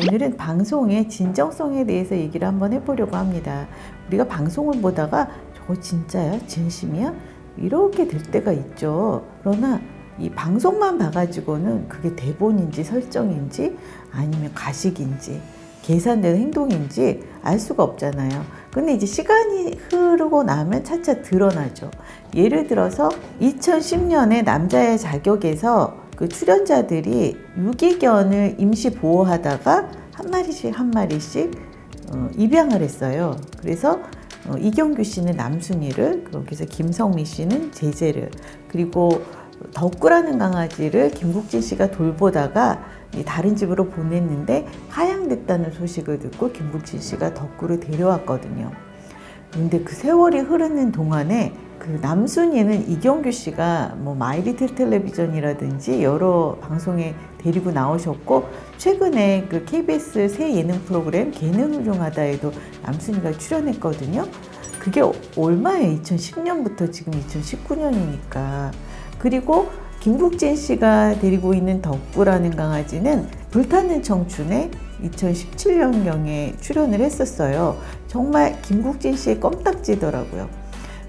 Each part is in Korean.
오늘은 방송의 진정성에 대해서 얘기를 한번 해보려고 합니다. 우리가 방송을 보다가 저거 진짜야? 진심이야? 이렇게 될 때가 있죠. 그러나 이 방송만 봐가지고는 그게 대본인지 설정인지 아니면 가식인지 계산된 행동인지 알 수가 없잖아요. 근데 이제 시간이 흐르고 나면 차차 드러나죠. 예를 들어서 2010년에 남자의 자격에서 그 출연자들이 유기견을 임시 보호하다가 한 마리씩 입양을 했어요. 그래서 이경규 씨는 남순이를, 그래서 김성미 씨는 제재를, 그리고 덕구라는 강아지를 김국진 씨가 돌보다가 다른 집으로 보냈는데 하향됐다는 소식을 듣고 김국진 씨가 덕구를 데려왔거든요. 그런데 그 세월이 흐르는 동안에 그 남순이는 이경규 씨가 뭐 마이리틀 텔레비전이라든지 여러 방송에 데리고 나오셨고, 최근에 그 KBS 새 예능 프로그램 개능훌륭하다에도 남순이가 출연했거든요. 그게 얼마예요? 2010년부터 지금 2019년이니까. 그리고 김국진 씨가 데리고 있는 덕구라는 강아지는 불타는 청춘에 2017년경에 출연을 했었어요. 정말 김국진 씨의 껌딱지더라고요.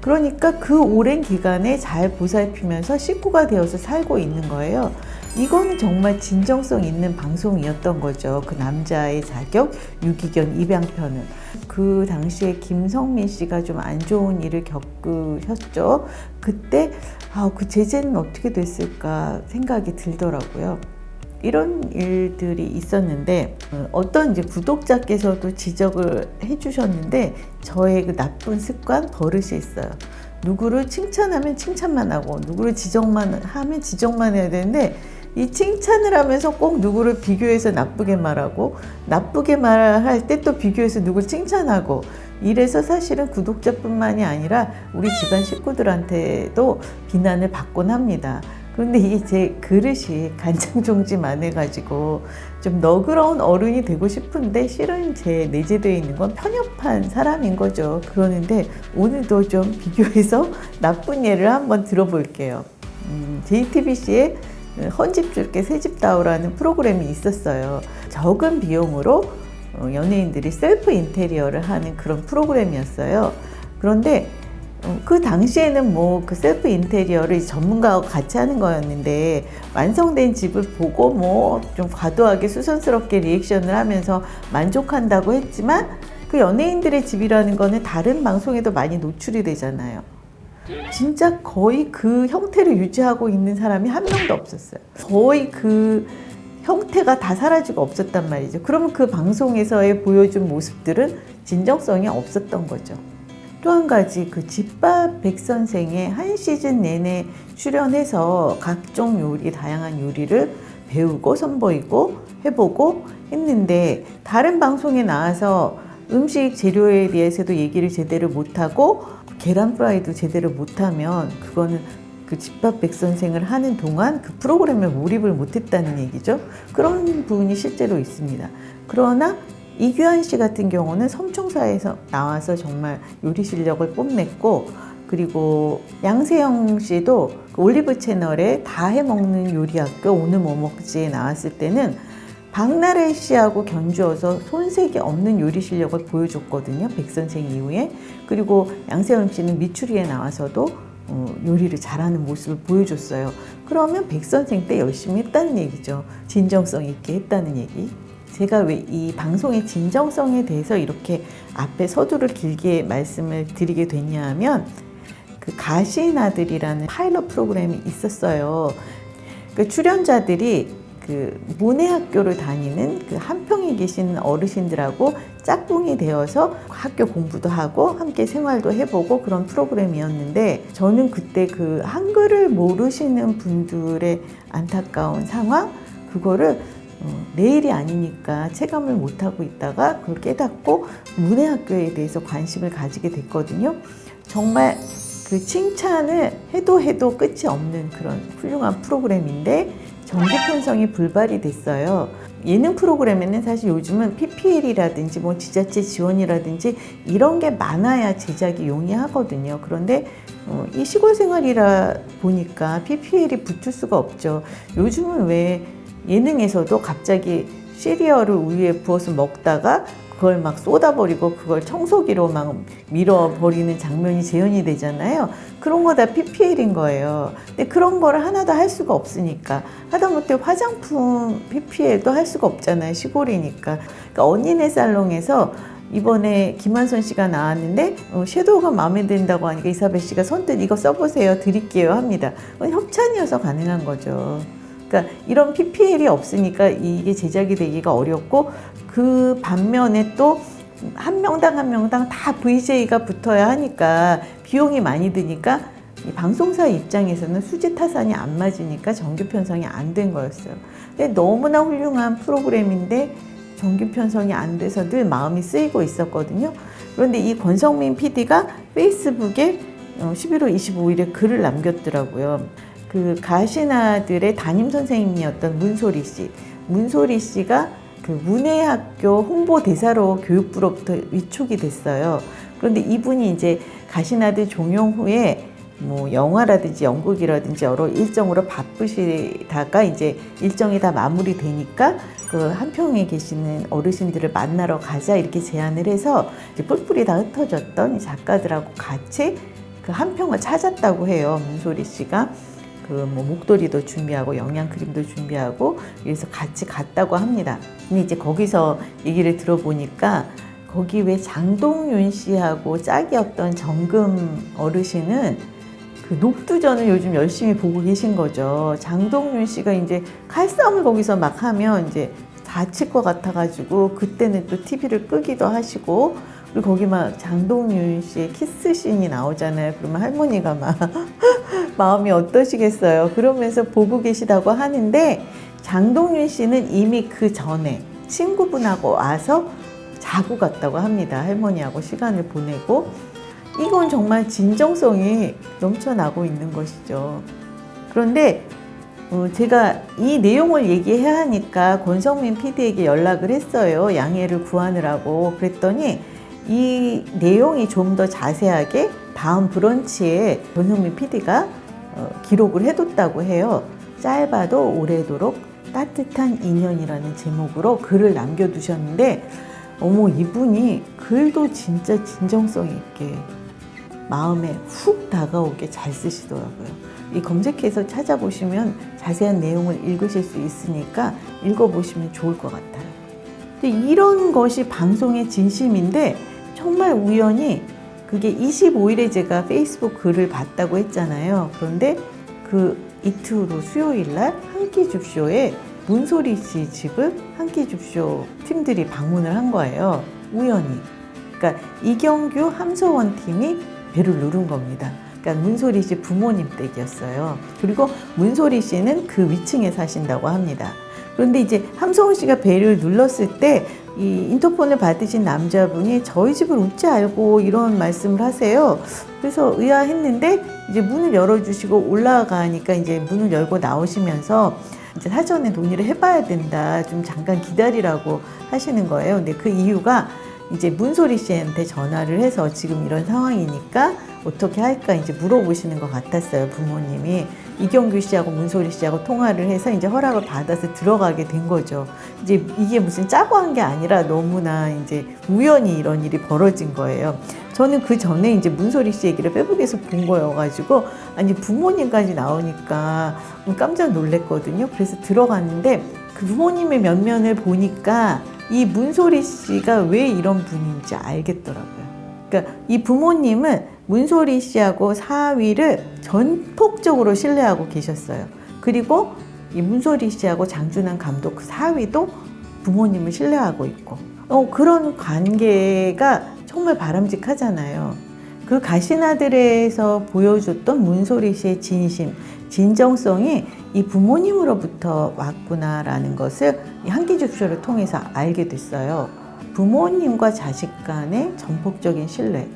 그러니까 그 오랜 기간에 잘 보살피면서 식구가 되어서 살고 있는 거예요. 이거는 정말 진정성 있는 방송이었던 거죠. 그 남자의 자격 유기견 입양편은. 그 당시에 김성민 씨가 좀 안 좋은 일을 겪으셨죠. 그때 그 제재는 어떻게 됐을까 생각이 들더라고요. 이런 일들이 있었는데 어떤 이제 구독자께서도 지적을 해주셨는데, 저의 그 나쁜 습관, 버릇이 있어요. 누구를 칭찬하면 칭찬만 하고 누구를 지적만 하면 지적만 해야 되는데, 이 칭찬을 하면서 꼭 누구를 비교해서 나쁘게 말하고 나쁘게 말할 때 또 비교해서 누구를 칭찬하고, 이래서 사실은 구독자뿐만이 아니라 우리 집안 식구들한테도 비난을 받곤 합니다. 그런데 이 제 그릇이 간장종지만 해가지고 좀 너그러운 어른이 되고 싶은데 실은 제 내재되어 있는 건 편협한 사람인 거죠. 그러는데 오늘도 좀 비교해서 나쁜 예를 한번 들어볼게요. JTBC에 헌집 줄게 새집 다오라는 프로그램이 있었어요. 적은 비용으로 연예인들이 셀프 인테리어를 하는 그런 프로그램이었어요. 그런데 그 당시에는 뭐 그 셀프 인테리어를 전문가하고 같이 하는 거였는데, 완성된 집을 보고 뭐 좀 과도하게 수선스럽게 리액션을 하면서 만족한다고 했지만, 그 연예인들의 집이라는 거는 다른 방송에도 많이 노출이 되잖아요. 진짜 거의 그 형태를 유지하고 있는 사람이 한 명도 없었어요. 거의 그 형태가 다 사라지고 없었단 말이죠. 그러면 그 방송에서의 보여준 모습들은 진정성이 없었던 거죠. 또 한 가지, 그 집밥 백 선생의 한 시즌 내내 출연해서 각종 요리, 다양한 요리를 배우고 선보이고 해보고 했는데, 다른 방송에 나와서 음식 재료에 대해서도 얘기를 제대로 못하고 계란 프라이도 제대로 못하면 그거는 그 집밥 백 선생을 하는 동안 그 프로그램에 몰입을 못했다는 얘기죠. 그런 부분이 실제로 있습니다. 그러나 이규환 씨 같은 경우는 섬총사에서 나와서 정말 요리 실력을 뽐냈고, 그리고 양세형 씨도 그 올리브 채널에 다 해먹는 요리학교 오늘 뭐 먹지에 나왔을 때는 박나래 씨하고 견주어서 손색이 없는 요리 실력을 보여줬거든요. 백선생 이후에. 그리고 양세형 씨는 미추리에 나와서도 요리를 잘하는 모습을 보여줬어요. 그러면 백선생 때 열심히 했다는 얘기죠. 진정성 있게 했다는 얘기. 제가 왜 이 방송의 진정성에 대해서 이렇게 앞에 서두를 길게 말씀을 드리게 됐냐 하면, 그 가시나들이라는 파일럿 프로그램이 있었어요. 그 출연자들이 그 문해학교를 다니는 그 한평에 계신 어르신들하고 짝꿍이 되어서 학교 공부도 하고 함께 생활도 해보고 그런 프로그램이었는데, 저는 그때 그 한글을 모르시는 분들의 안타까운 상황, 그거를 내일이 아니니까 체감을 못하고 있다가 그걸 깨닫고 문해학교에 대해서 관심을 가지게 됐거든요. 정말 그 칭찬을 해도 끝이 없는 그런 훌륭한 프로그램인데 정기 편성이 불발이 됐어요. 예능 프로그램에는 사실 요즘은 PPL이라든지 뭐 지자체 지원이라든지 이런 게 많아야 제작이 용이하거든요. 그런데 이 시골 생활이라 보니까 PPL이 붙을 수가 없죠. 요즘은 왜 예능에서도 갑자기 시리얼을 우유에 부어서 먹다가 그걸 막 쏟아버리고 그걸 청소기로 막 밀어버리는 장면이 재현이 되잖아요. 그런 거 다 PPL인 거예요. 근데 그런 거를 하나도 할 수가 없으니까, 하다못해 화장품 PPL도 할 수가 없잖아요. 시골이니까. 그러니까 언니네 살롱에서 이번에 김한선 씨가 나왔는데 섀도우가 마음에 든다고 하니까 이사벨 씨가 선뜻 이거 써보세요, 드릴게요 합니다. 그건 협찬이어서 가능한 거죠. 그러니까 이런 PPL이 없으니까 이게 제작이 되기가 어렵고, 그 반면에 또 한 명당 한 명당 다 VJ가 붙어야 하니까 비용이 많이 드니까 이 방송사 입장에서는 수지 타산이 안 맞으니까 정규 편성이 안 된 거였어요. 근데 너무나 훌륭한 프로그램인데 정규 편성이 안 돼서 늘 마음이 쓰이고 있었거든요. 그런데 이 권성민 PD가 페이스북에 11월 25일에 글을 남겼더라고요. 그 가시나들의 담임 선생님이었던 문소리 씨가 그 문해학교 홍보대사로 교육부로부터 위촉이 됐어요. 그런데 이분이 이제 가시나들 종영 후에 뭐 영화라든지 연극이라든지 여러 일정으로 바쁘시다가 이제 일정이 다 마무리되니까 그 한평에 계시는 어르신들을 만나러 가자 이렇게 제안을 해서 이제 뿔뿔이 다 흩어졌던 작가들하고 같이 그 한평을 찾았다고 해요. 문소리 씨가. 그 뭐 목도리도 준비하고 영양크림도 준비하고 그래서 같이 갔다고 합니다. 근데 이제 거기서 얘기를 들어보니까 거기 왜 장동윤 씨하고 짝이었던 정금 어르신은 그 녹두전을 요즘 열심히 보고 계신 거죠. 장동윤 씨가 이제 칼싸움을 거기서 막 하면 이제 다칠 것 같아가지고 그때는 또 TV를 끄기도 하시고, 그리고 거기 막 장동윤 씨의 키스씬이 나오잖아요. 그러면 할머니가 막 마음이 어떠시겠어요. 그러면서 보고 계시다고 하는데, 장동윤 씨는 이미 그 전에 친구분하고 와서 자고 갔다고 합니다. 할머니하고 시간을 보내고. 이건 정말 진정성이 넘쳐나고 있는 것이죠. 그런데 제가 이 내용을 얘기해야 하니까 권성민 PD에게 연락을 했어요. 양해를 구하느라고. 그랬더니 이 내용이 좀 더 자세하게 다음 브런치에 권성민 PD가 기록을 해뒀다고 해요. 짧아도 오래도록 따뜻한 인연이라는 제목으로 글을 남겨두셨는데, 어머, 이분이 글도 진짜 진정성 있게 마음에 훅 다가오게 잘 쓰시더라고요. 이 검색해서 찾아보시면 자세한 내용을 읽으실 수 있으니까 읽어보시면 좋을 것 같아요. 근데 이런 것이 방송의 진심인데, 정말 우연히 그게 25일에 제가 페이스북 글을 봤다고 했잖아요. 그런데 그 이틀 후 수요일 날 한 끼 줍쇼에 문소리 씨 집을 한 끼 줍쇼 팀들이 방문을 한 거예요. 우연히. 그러니까 이경규 함서원 팀이 배를 누른 겁니다. 그러니까 문소리 씨 부모님 댁이었어요. 그리고 문소리 씨는 그 위층에 사신다고 합니다. 그런데 이제 함서원 씨가 배를 눌렀을 때 이 인터폰을 받으신 남자분이 저희 집을 웃지 알고 이런 말씀을 하세요. 그래서 의아했는데 이제 문을 열어주시고 올라가니까 이제 문을 열고 나오시면서 이제 사전에 논의를 해봐야 된다. 좀 잠깐 기다리라고 하시는 거예요. 근데 그 이유가 이제 문소리 씨한테 전화를 해서 지금 이런 상황이니까 어떻게 할까 이제 물어보시는 것 같았어요. 부모님이 이경규 씨하고 문소리 씨하고 통화를 해서 이제 허락을 받아서 들어가게 된 거죠. 이제 이게 무슨 짜고 한 게 아니라 너무나 이제 우연히 이런 일이 벌어진 거예요. 저는 그 전에 이제 문소리 씨 얘기를 페북에서 본 거여가지고, 아니 부모님까지 나오니까 깜짝 놀랐거든요. 그래서 들어갔는데 그 부모님의 면면을 보니까 이 문소리 씨가 왜 이런 분인지 알겠더라고요. 그러니까 이 부모님은 문소리 씨하고 사위를 전폭적으로 신뢰하고 계셨어요. 그리고 이 문소리 씨하고 장준환 감독 그 사위도 부모님을 신뢰하고 있고, 그런 관계가 정말 바람직하잖아요. 그 가시나들에서 보여줬던 문소리 씨의 진심, 진정성이 이 부모님으로부터 왔구나라는 것을 이 한끼줍쇼를 통해서 알게 됐어요. 부모님과 자식 간의 전폭적인 신뢰,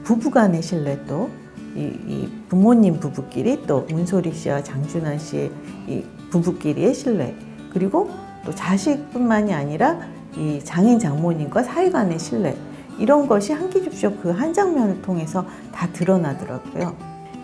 부부 간의 신뢰, 또 이 부모님 부부끼리, 또 문소리 씨와 장준환 씨의 이 부부끼리의 신뢰, 그리고 또 자식뿐만이 아니라 이 장인 장모님과 사이 간의 신뢰, 이런 것이 한끼줍쇼 그 한 장면을 통해서 다 드러나더라고요.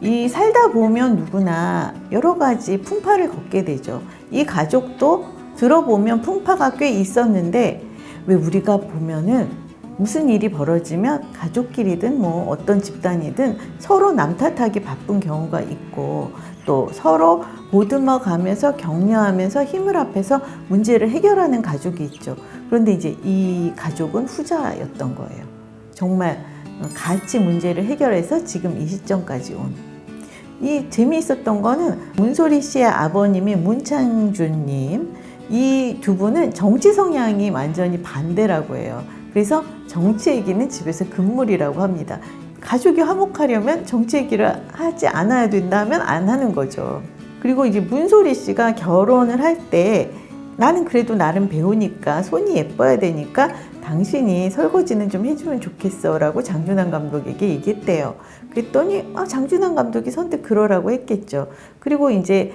이 살다 보면 누구나 여러 가지 풍파를 겪게 되죠. 이 가족도 들어보면 풍파가 꽤 있었는데 왜 우리가 보면은 무슨 일이 벌어지면 가족끼리든 뭐 어떤 집단이든 서로 남 탓하기 바쁜 경우가 있고 또 서로 보듬어 가면서 격려하면서 힘을 합해서 문제를 해결하는 가족이 있죠. 그런데 이제 이 가족은 후자였던 거예요. 정말 같이 문제를 해결해서 지금 이 시점까지 온. 이 재미있었던 거는 문소리 씨의 아버님이 문창준님, 이 두 분은 정치 성향이 완전히 반대라고 해요. 그래서 정치 얘기는 집에서 금물이라고 합니다. 가족이 화목하려면 정치 얘기를 하지 않아야 된다면 안 하는 거죠. 그리고 이제 문소리 씨가 결혼을 할 때 나는 그래도 나름 배우니까 손이 예뻐야 되니까 당신이 설거지는 좀 해주면 좋겠어 라고 장준환 감독에게 얘기했대요. 그랬더니 장준환 감독이 선뜻 그러라고 했겠죠. 그리고 이제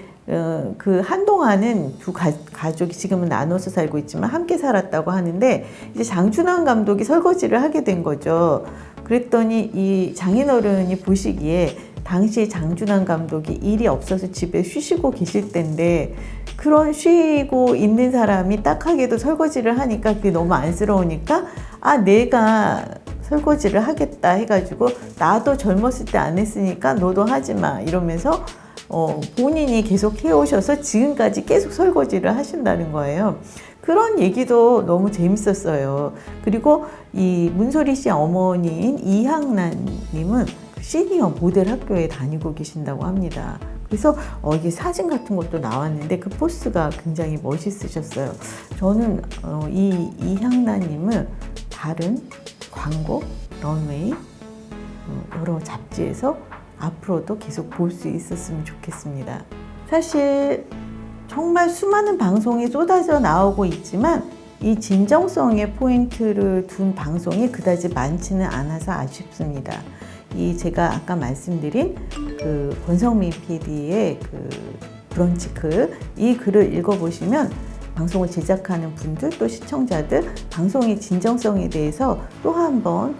그 한동안은 두 가족이 지금은 나눠서 살고 있지만 함께 살았다고 하는데 이제 장준환 감독이 설거지를 하게 된 거죠. 그랬더니 이 장인어른이 보시기에 당시 장준환 감독이 일이 없어서 집에 쉬시고 계실 때인데 그런 쉬고 있는 사람이 딱하게도 설거지를 하니까 그게 너무 안쓰러우니까 내가 설거지를 하겠다 해가지고 나도 젊었을 때 안 했으니까 너도 하지 마 이러면서 본인이 계속 해오셔서 지금까지 계속 설거지를 하신다는 거예요. 그런 얘기도 너무 재밌었어요. 그리고 이 문소리 씨 어머니인 이향란님은 시니어 모델 학교에 다니고 계신다고 합니다. 그래서 이게 사진 같은 것도 나왔는데 그 포스가 굉장히 멋있으셨어요. 저는 이 이향란님을 다른 광고, 런웨이, 여러 잡지에서 앞으로도 계속 볼 수 있었으면 좋겠습니다. 사실 정말 수많은 방송이 쏟아져 나오고 있지만 이 진정성의 포인트를 둔 방송이 그다지 많지는 않아서 아쉽습니다. 제가 아까 말씀드린 그 권성민 PD의 그 브런치 이 글을 읽어보시면 방송을 제작하는 분들 또 시청자들 방송의 진정성에 대해서 또 한 번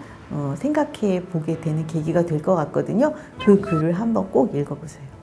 생각해 보게 되는 계기가 될 것 같거든요. 그 글을 한번 꼭 읽어보세요.